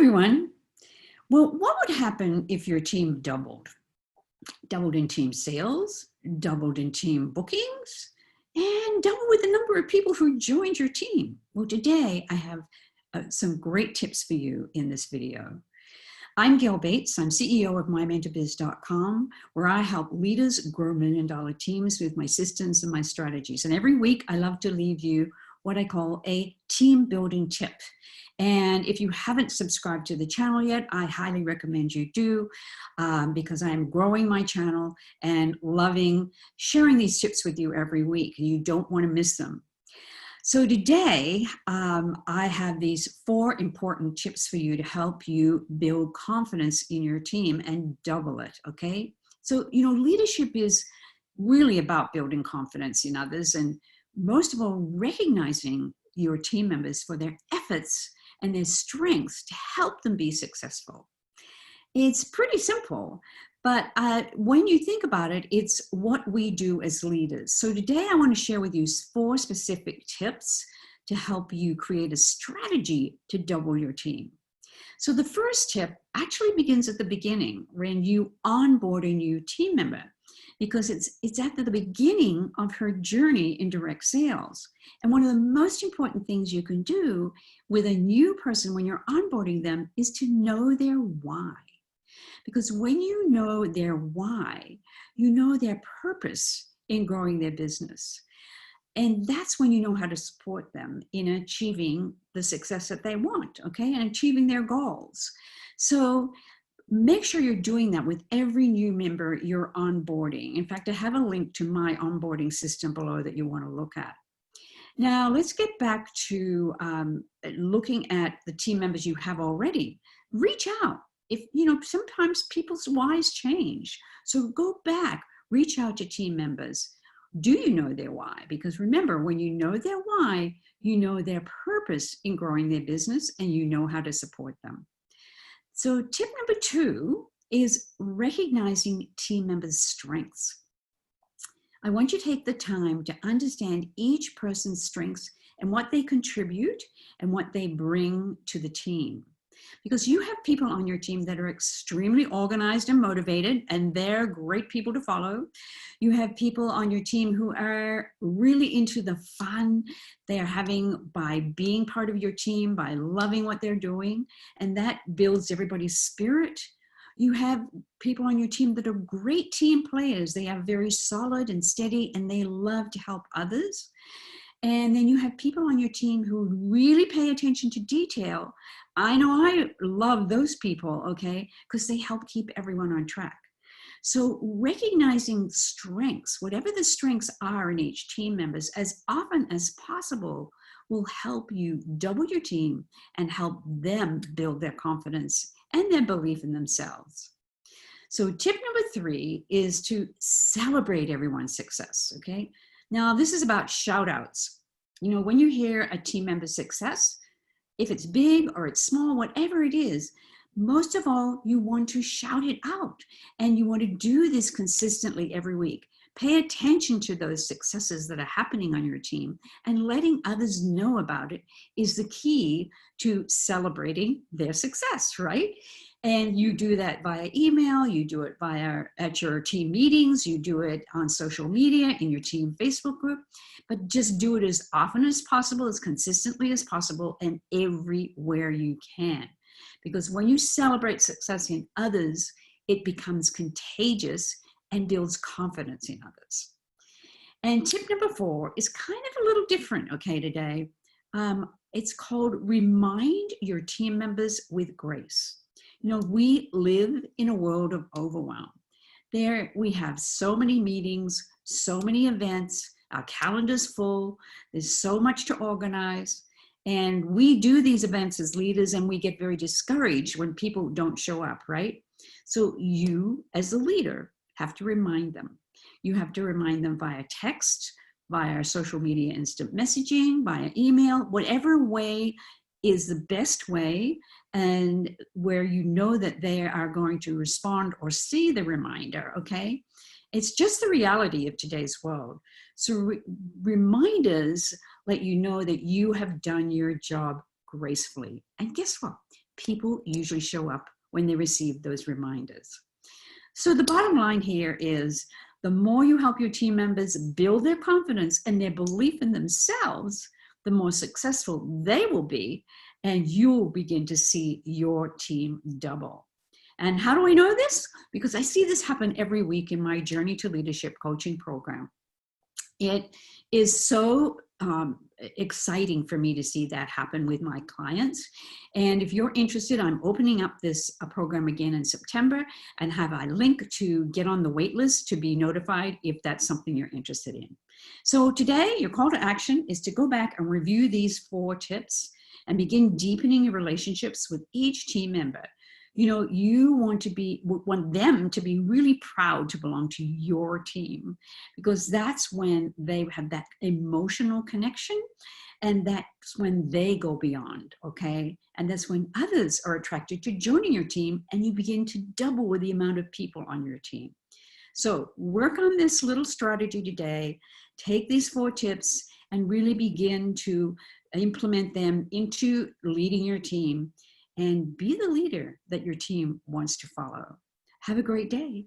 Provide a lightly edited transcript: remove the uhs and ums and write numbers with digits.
everyone. Well, what would happen if your team doubled? Doubled in team sales, doubled in team bookings, and doubled with the number of people who joined your team? Well, today I have some great tips for you in this video. I'm Gail Bates. I'm CEO of MyMentorBiz.com, where I help leaders grow million-dollar teams with my systems and my strategies. And every week I love to leave you what I call a team building tip. And if you haven't subscribed to the channel yet, I highly recommend you do, because I am growing my channel and loving sharing these tips with you every week. You don't want to miss them. So today, I have these 4 important tips for you to help you build confidence in your team and double it, okay? So, leadership is really about building confidence in others, and most of all, recognizing your team members for their efforts and their strengths to help them be successful. It's pretty simple, but when you think about it, it's what we do as leaders. So today I want to share with you 4 specific tips to help you create a strategy to double your team. So the first tip actually begins at the beginning when you onboard a new team member, because it's at the beginning of her journey in direct sales. And one of the most important things you can do with a new person when you're onboarding them is to know their why. Because when you know their why, you know their purpose in growing their business. And that's when you know how to support them in achieving the success that they want, okay, and achieving their goals. So make sure you're doing that with every new member you're onboarding. In fact, I have a link to my onboarding system below that you want to look at. Now, let's get back to looking at the team members you have already. Reach out. If sometimes people's whys change. So go back, reach out to team members. Do you know their why? Because remember, when you know their why, you know their purpose in growing their business and you know how to support them. So tip number 2 is recognizing team members' strengths. I want you to take the time to understand each person's strengths and what they contribute and what they bring to the team. Because you have people on your team that are extremely organized and motivated, and they're great people to follow. You have people on your team who are really into the fun they're having by being part of your team, by loving what they're doing, and that builds everybody's spirit. You have people on your team that are great team players. They are very solid and steady, and they love to help others. And then you have people on your team who really pay attention to detail. I know I love those people, okay, because they help keep everyone on track. So recognizing strengths, whatever the strengths are in each team members, as often as possible, will help you double your team and help them build their confidence and their belief in themselves. So tip number 3 is to celebrate everyone's success, okay? Now, this is about shout outs. When you hear a team member's success, if it's big or it's small, whatever it is, most of all, you want to shout it out. And you want to do this consistently every week. Pay attention to those successes that are happening on your team, and letting others know about it is the key to celebrating their success, right? And you do that via email, you do it at your team meetings, you do it on social media, in your team Facebook group, but just do it as often as possible, as consistently as possible, and everywhere you can. Because when you celebrate success in others, it becomes contagious and builds confidence in others. And tip number 4 is kind of a little different, okay, today. It's called remind your team members with grace. We live in a world of overwhelm. We have so many meetings, so many events, our calendar's full, there's so much to organize, and we do these events as leaders and we get very discouraged when people don't show up, right? So you, as a leader, have to remind them. You have to remind them via text, via social media instant messaging, via email, whatever way is the best way, and where you know that they are going to respond or see the reminder, okay? It's just the reality of today's world. So reminders let you know that you have done your job gracefully. And guess what? People usually show up when they receive those reminders. So the bottom line here is the more you help your team members build their confidence and their belief in themselves, the more successful they will be, and you'll begin to see your team double. And how do I know this? Because I see this happen every week in my Journey to Leadership coaching program. It is so exciting for me to see that happen with my clients. And if you're interested, I'm opening up this program again in September and have a link to get on the wait list to be notified if that's something you're interested in. So today, your call to action is to go back and review these 4 tips and begin deepening your relationships with each team member. You know, you want them to be really proud to belong to your team, because that's when they have that emotional connection, and that's when they go beyond, okay? And that's when others are attracted to joining your team, and you begin to double with the amount of people on your team. So work on this little strategy today, take these 4 tips and really begin to implement them into leading your team, and be the leader that your team wants to follow. Have a great day.